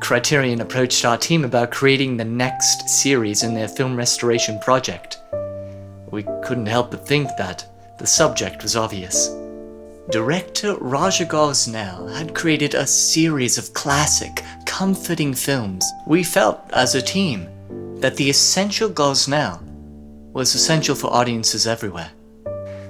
Criterion approached our team about creating the next series in their film restoration project. We couldn't help but think that the subject was obvious. Director Raja Gosnell had created a series of classic, comforting films. We felt, as a team, that the essential Gosnell was essential for audiences everywhere.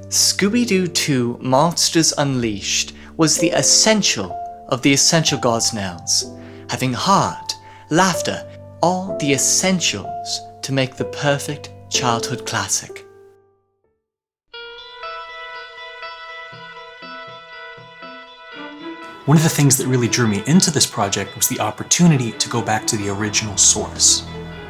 Scooby-Doo 2 Monsters Unleashed was the essential of the essential Gosnells, having heart, laughter, all the essentials to make the perfect childhood classic. One of the things that really drew me into this project was the opportunity to go back to the original source.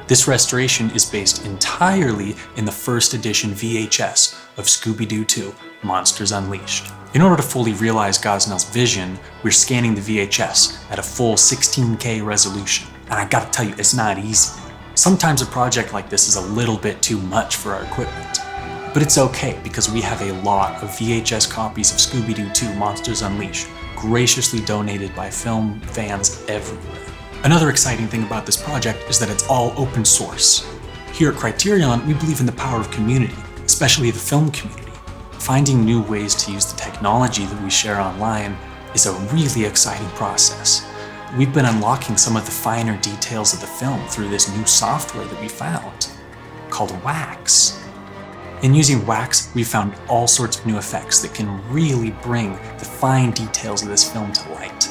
This restoration is based entirely in the first edition VHS of Scooby-Doo 2 Monsters Unleashed. In order to fully realize Gosnell's vision, we're scanning the VHS at a full 16K resolution. And I gotta tell you, it's not easy. Sometimes a project like this is a little bit too much for our equipment. But it's okay, because we have a lot of VHS copies of Scooby-Doo 2 Monsters Unleashed, graciously donated by film fans everywhere. Another exciting thing about this project is that it's all open source. Here at Criterion, we believe in the power of community, especially the film community. Finding new ways to use the technology that we share online is a really exciting process. We've been unlocking some of the finer details of the film through this new software that we found, called Wax. In using Wax, we found all sorts of new effects that can really bring the fine details of this film to light.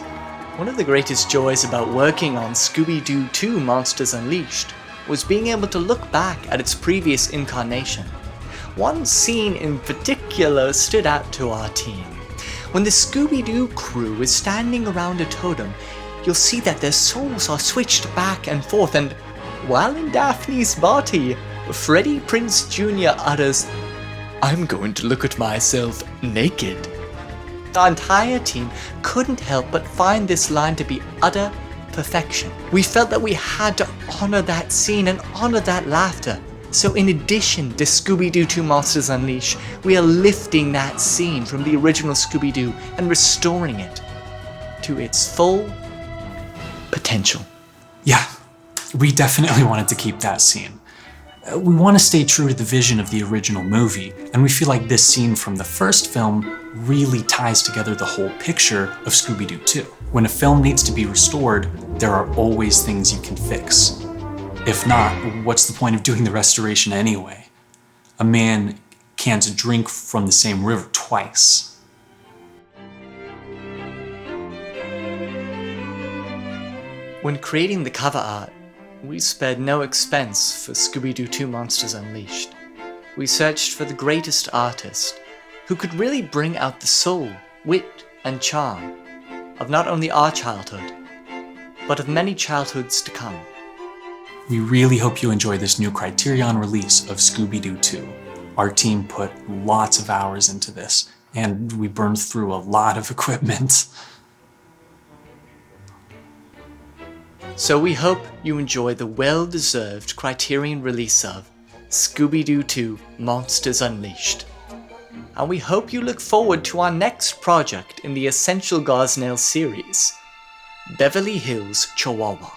One of the greatest joys about working on Scooby-Doo 2 Monsters Unleashed was being able to look back at its previous incarnation. One scene in particular stood out to our team. When the Scooby-Doo crew is standing around a totem, you'll see that their souls are switched back and forth, and while in Daphne's body, Freddie Prinze Jr. utters, "I'm going to look at myself naked." The entire team couldn't help but find this line to be utter perfection. We felt that we had to honor that scene and honor that laughter. So in addition to Scooby-Doo 2 Monsters Unleashed, we are lifting that scene from the original Scooby-Doo and restoring it to its full potential. Yeah, we definitely wanted to keep that scene. We want to stay true to the vision of the original movie, and we feel like this scene from the first film really ties together the whole picture of Scooby-Doo 2. When a film needs to be restored, there are always things you can fix. If not, what's the point of doing the restoration anyway? A man can't drink from the same river twice. When creating the cover art, we spared no expense for Scooby-Doo 2 Monsters Unleashed. We searched for the greatest artist who could really bring out the soul, wit, and charm of not only our childhood, but of many childhoods to come. We really hope you enjoy this new Criterion release of Scooby-Doo 2. Our team put lots of hours into this, and we burned through a lot of equipment. So we hope you enjoy the well-deserved Criterion release of Scooby-Doo 2 Monsters Unleashed. And we hope you look forward to our next project in the Essential Gosnell series, Beverly Hills Chihuahua.